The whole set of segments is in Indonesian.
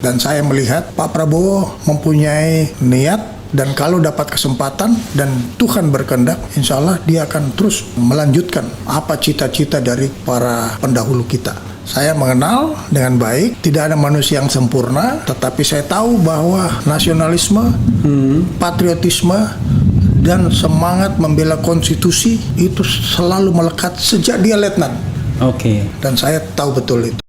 Dan saya melihat Pak Prabowo mempunyai niat, dan kalau dapat kesempatan dan Tuhan berkehendak, insya Allah dia akan terus melanjutkan apa cita-cita dari para pendahulu kita. Saya mengenal dengan baik, tidak ada manusia yang sempurna, tetapi saya tahu bahwa nasionalisme, patriotisme, dan semangat membela konstitusi itu selalu melekat sejak dia letnan. Oke. Dan saya tahu betul itu.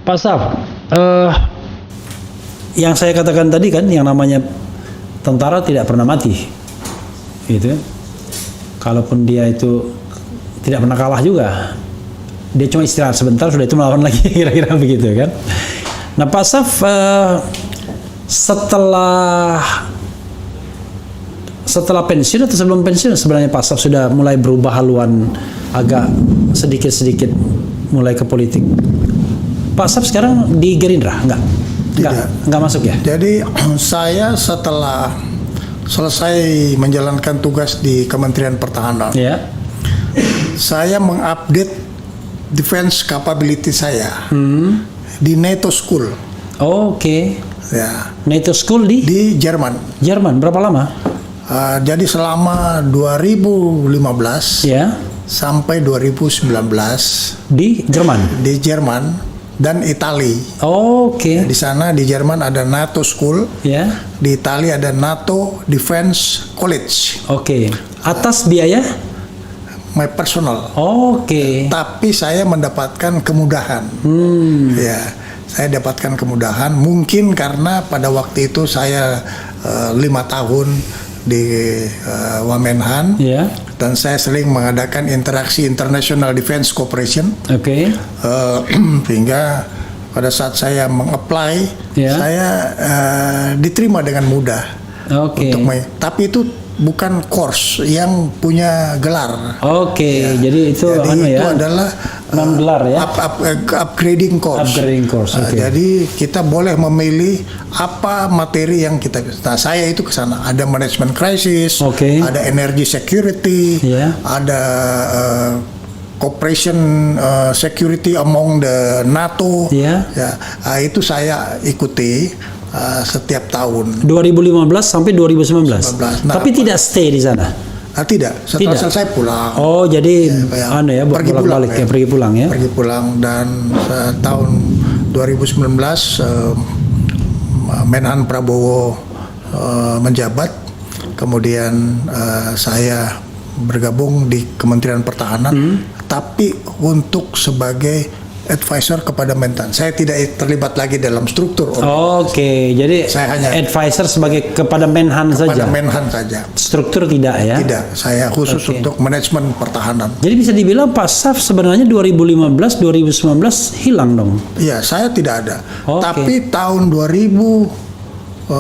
Pak Staf, yang saya katakan tadi kan, yang namanya tentara tidak pernah mati, gitu. Kalaupun dia itu tidak pernah kalah juga, dia cuma istirahat sebentar, sudah itu melawan lagi, kira-kira begitu kan. Nah Pak Staf, setelah pensiun atau sebelum pensiun sebenarnya Pak Staf sudah mulai berubah haluan, agak sedikit-sedikit mulai ke politik. Pak Staf sekarang di Gerindra? Enggak masuk ya? Jadi saya setelah selesai menjalankan tugas di Kementerian Pertahanan, saya mengupdate defense capability saya di NATO School. Oke. Ya. NATO School di Jerman. Jerman berapa lama? Jadi selama 2015 sampai 2019 di Jerman. Di Jerman dan Italia. Oke. Di sana di Jerman ada NATO School. Di Italia ada NATO Defense College. Oke. Atas biaya? My personal. Oke. Tapi saya mendapatkan kemudahan. Ya, saya dapatkan kemudahan. Mungkin karena pada waktu itu saya 5 tahun di Wamenhan, dan saya sering mengadakan interaksi International Defense Cooperation. Sehingga pada saat saya mengapply, saya diterima dengan mudah. Tapi itu bukan course yang punya gelar. Jadi itu itu adalah non gelar ya. Upgrading course. Jadi kita boleh memilih apa materi yang kita. Nah, saya itu ke sana. Ada management crisis, ada energy security, ada cooperation security among the NATO. Itu saya ikuti setiap tahun. 2015 sampai 2019. Tapi tidak stay di sana. Tidak, setelah selesai pulang. Jadi pergi pulang, pergi pulang ya. Pergi pulang, dan tahun 2019 Menhan Prabowo menjabat, kemudian saya bergabung di Kementerian Pertahanan, tapi untuk sebagai advisor kepada Mentan. Saya tidak terlibat lagi dalam struktur. Jadi saya hanya advisor kepada Menhan saja. Kepada Menhan saja. Struktur tidak ya? Tidak, saya khusus untuk manajemen pertahanan. Jadi bisa dibilang Pak Staf sebenarnya 2015-2019 hilang dong? Iya, saya tidak ada. Tapi tahun 2018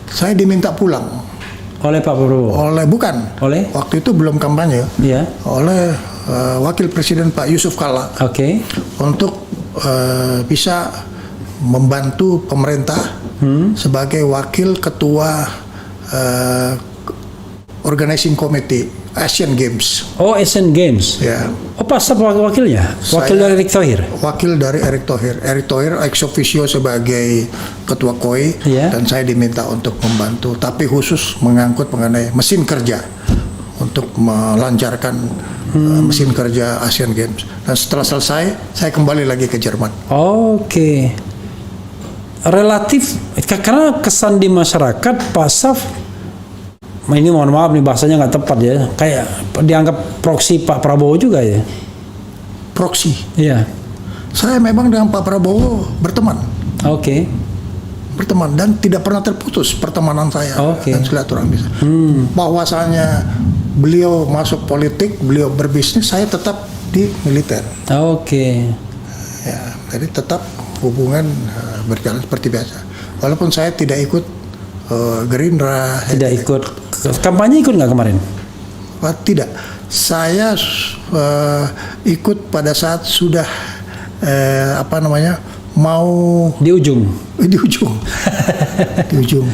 saya diminta pulang. Oleh Pak Prabowo? Oleh waktu itu belum kampanye. Oleh Wakil Presiden Pak Yusuf Kalla. Untuk bisa membantu pemerintah sebagai wakil ketua organizing committee Asian Games. Asian Games. Pak Staf wakilnya? Wakil dari Erick Thohir? Wakil dari Erick Thohir. Erick Thohir ex officio sebagai ketua KOI, dan saya diminta untuk membantu, tapi khusus mengangkut mengenai mesin kerja untuk melancarkan mesin kerja Asian Games. Dan setelah selesai, saya kembali lagi ke Jerman. relatif karena kesan di masyarakat Pak Saf, ini mohon maaf nih bahasanya nggak tepat ya, kayak dianggap proksi Pak Prabowo juga ya. Proksi. Iya. Saya memang dengan Pak Prabowo berteman. Oke. Berteman dan tidak pernah terputus pertemanan saya dan silaturahmi. Bahwasanya beliau masuk politik, beliau berbisnis, saya tetap di militer. Oke. Ya, jadi tetap hubungan berjalan seperti biasa. Walaupun saya tidak ikut Gerindra. Tidak ikut kampanye, ikut nggak kemarin? Tidak. Saya ikut pada saat sudah mau di ujung. Di ujung. Di ujung.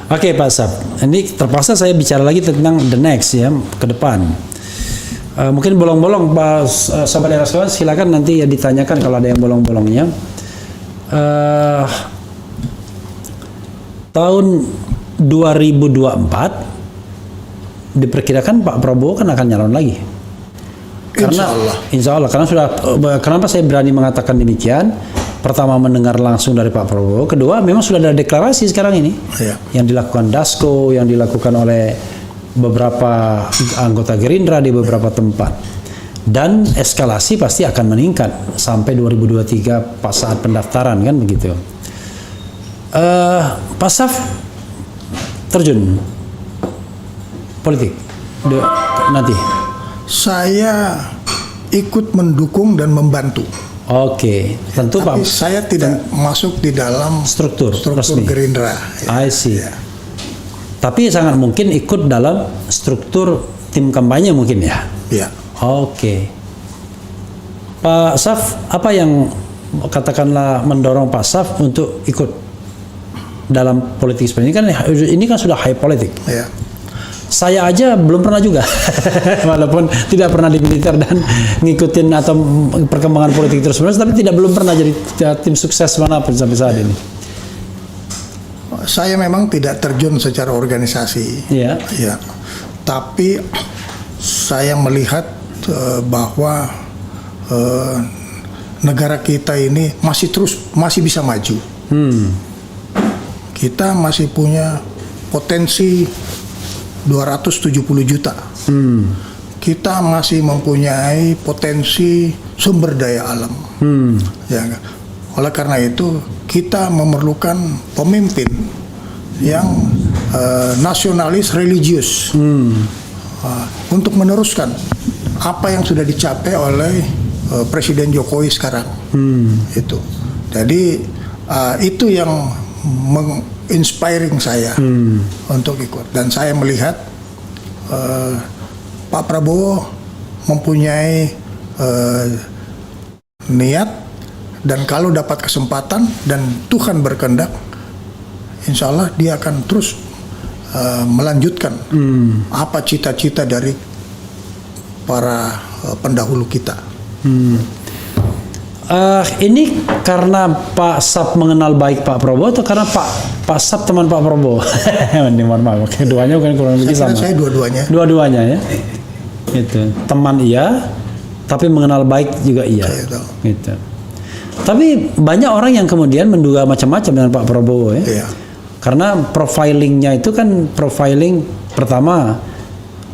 Oke Pak Saf, ini terpaksa saya bicara lagi tentang the next ya, ke depan. Mungkin bolong-bolong Pak Sobat Relawan, silakan nanti ya ditanyakan kalau ada yang bolong-bolongnya. Tahun 2024 diperkirakan Pak Prabowo kan akan nyalon lagi. Karena Insya Allah karena sudah, kenapa saya berani mengatakan demikian? Pertama, mendengar langsung dari Pak Prabowo. Kedua, memang sudah ada deklarasi sekarang ini yang dilakukan Dasko, yang dilakukan oleh beberapa anggota Gerindra di beberapa tempat. Dan eskalasi pasti akan meningkat sampai 2023 pas saat pendaftaran kan begitu. Pak Saf terjun politik nanti. Saya ikut mendukung dan membantu. Oke, tentu tapi Pak. Saya tidak masuk di dalam struktur resmi Gerindra. I see. Tapi sangat mungkin ikut dalam struktur tim kampanye mungkin ya. Ya. Oke. Pak Saf, apa yang katakanlah mendorong Pak Saf untuk ikut dalam politik seperti ini? Ini kan sudah high politik. Ya. Saya aja belum pernah juga, walaupun tidak pernah di militer dan ngikutin atau perkembangan politik terus-menerus, tapi belum pernah jadi tim sukses manapun sampai saat ini. Saya memang tidak terjun secara organisasi, ya. Tapi saya melihat bahwa negara kita ini masih bisa maju. Kita masih punya potensi 270 juta. Kita masih mempunyai potensi sumber daya alam. Ya, oleh karena itu kita memerlukan pemimpin yang nasionalis religius untuk meneruskan apa yang sudah dicapai oleh Presiden Jokowi sekarang. Itu. Jadi itu yang inspiring saya untuk ikut, dan saya melihat Pak Prabowo mempunyai niat, dan kalau dapat kesempatan dan Tuhan berkehendak, insya Allah dia akan terus melanjutkan apa cita-cita dari para pendahulu kita. Ini karena Pak Saf mengenal baik Pak Prabowo atau karena Pak Saf teman Pak Prabowo? Ini mohon maaf, keduanya bukan kurang lebih sama. Saya dua-duanya. Dua-duanya ya. Itu teman iya, tapi mengenal baik juga iya. Gitu. Tapi banyak orang yang kemudian menduga macam-macam dengan Pak Prabowo ya. Karena profilingnya itu kan profiling pertama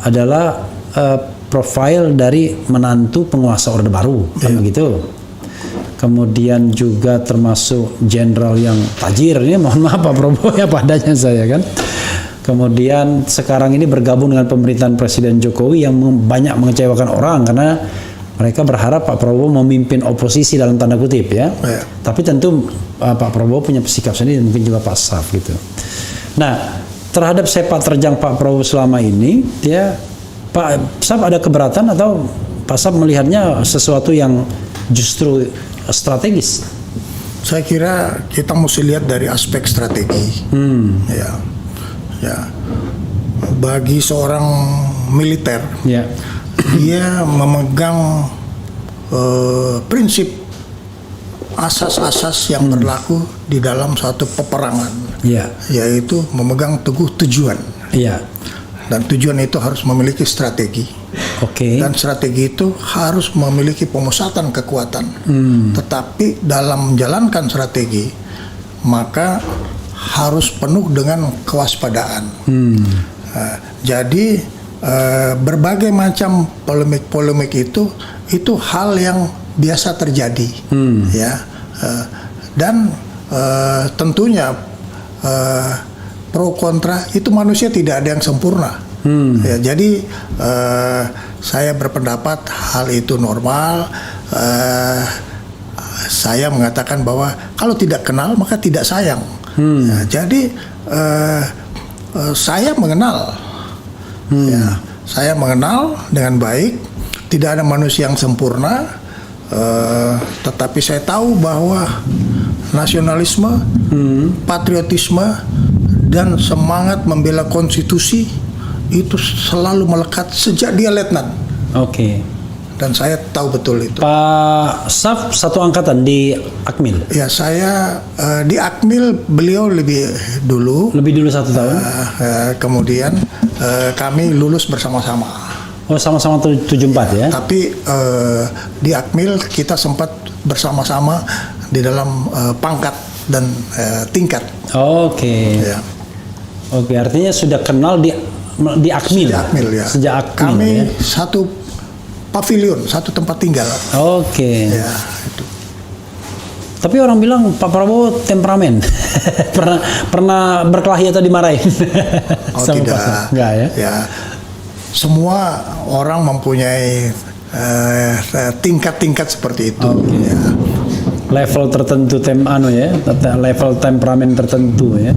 adalah profil dari menantu penguasa Orde Baru, kan begitu. Kemudian juga termasuk jenderal yang tajir, ini mohon maaf Pak Prabowo ya padanya saya kan. Kemudian sekarang ini bergabung dengan pemerintahan Presiden Jokowi yang banyak mengecewakan orang karena mereka berharap Pak Prabowo memimpin oposisi dalam tanda kutip ya. Tapi tentu Pak Prabowo punya sikap sendiri, mungkin juga Pak Saf gitu. Nah, terhadap sepak terjang Pak Prabowo selama ini, ya Pak Saf ada keberatan atau Pak Saf melihatnya sesuatu yang justru strategis? Saya kira kita mesti lihat dari aspek strategi. Ya, bagi seorang militer, dia memegang prinsip asas-asas yang berlaku di dalam suatu peperangan, yaitu memegang teguh tujuan. Dan tujuan itu harus memiliki strategi. Dan strategi itu harus memiliki pemusatan kekuatan. Tetapi dalam menjalankan strategi, maka harus penuh dengan kewaspadaan. Jadi berbagai macam polemik itu hal yang biasa terjadi, ya. Dan tentunya pro kontra itu manusia tidak ada yang sempurna. Ya, jadi saya berpendapat hal itu normal. Saya mengatakan bahwa kalau tidak kenal maka tidak sayang. Ya, jadi saya mengenal, ya, saya mengenal dengan baik. Tidak ada manusia yang sempurna, tetapi saya tahu bahwa nasionalisme, patriotisme, dan semangat membela konstitusi itu selalu melekat sejak dia letnan. Oke. Dan saya tahu betul itu. Pak Saf satu angkatan di Akmil. Ya, saya di Akmil beliau lebih dulu. Lebih dulu 1 tahun. Kemudian kami lulus bersama-sama. Oh, sama-sama 74 ya. Tapi di Akmil kita sempat bersama-sama di dalam pangkat dan tingkat. Oke. Ya. Oke, artinya sudah kenal di Akmil. Sejak Akmil, ya. Sejak Akmil, kami ya. satu pavilion, satu tempat tinggal. Oke. Ya, itu. Tapi orang bilang Pak Prabowo temperamen. pernah berkelahi atau dimarahin? Oh, Sama tidak. Pak Saf? Enggak ya? Ya. Semua orang mempunyai tingkat-tingkat seperti itu. Oke. Ya. Level tertentu level temperamen tertentu ya.